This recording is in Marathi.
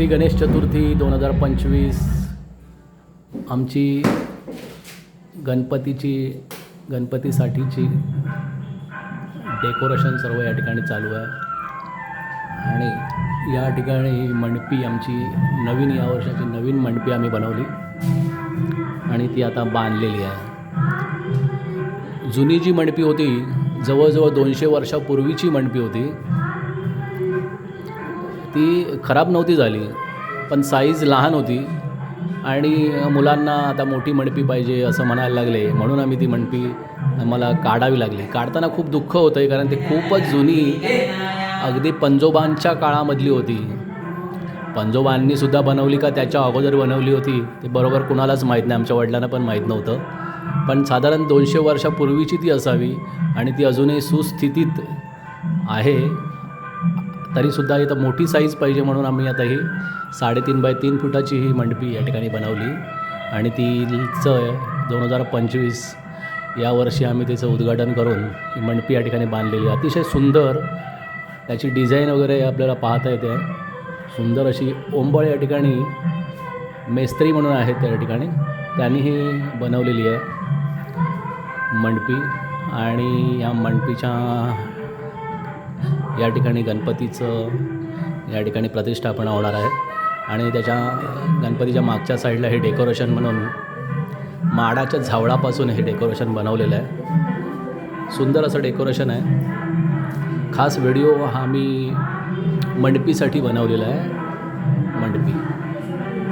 श्री गणेश चतुर्थी 2025 आमची गणपतीसाठीची डेकोरेशन सर्व या ठिकाणी चालू आहे आणि या ठिकाणी मंडपी आमची नवीन, या वर्षाची नवीन मंडपी आम्ही बनवली आणि ती आता बांधलेली आहे. जुनी जी मंडपी होती, जवळजवळ 200 वर्षापूर्वीची मंडपी होती, ती खराब नव्हती झाली, पण साईज लहान होती आणि मुलांना आता मोठी मंडपी पाहिजे असं म्हणायला लागले, म्हणून आम्ही ती मंडपी आम्हाला काढावी लागली. काढताना खूप दुःख होतं आहे, कारण ती खूपच जुनी, अगदी पंजोबांच्या काळामधली होती. पंजोबांनीसुद्धा बनवली का त्याच्या अगोदर बनवली होती ते बरोबर कुणालाच माहीत नाही, आमच्या वडिलांना पण माहीत नव्हतं. पण साधारण 200 वर्षापूर्वीची ती असावी आणि ती अजूनही सुस्थितीत आहे. तरीसुद्धा इथं मोठी साईज पाहिजे म्हणून आम्ही आता ही 3.5 बाय 3 फुटाची ही मंडपी या ठिकाणी बनवली आणि तीचं 2025 यावर्षी आम्ही तिचं उद्घाटन करून ही मंडपी या ठिकाणी बांधलेली. अतिशय सुंदर त्याची डिझाईन वगैरे आपल्याला पाहता येते. सुंदर अशी ओंबळ या ठिकाणी मेस्त्री म्हणून आहेत त्या ठिकाणी, त्यांनी ही बनवलेली आहे मंडपी. आणि या मंडपीच्या या ठिकाणी गणपतीचं या ठिकाणी प्रतिष्ठापना होणार आहे आणि त्याच्या गणपतीच्या मागच्या साईडला हे डेकोरेशन म्हणून माडाच्या झावळापासून हे डेकोरेशन बनवलेलं आहे. सुंदर असं डेकोरेशन आहे. खास व्हिडिओ हा मी मंडपीसाठी बनवलेला आहे. मंडपी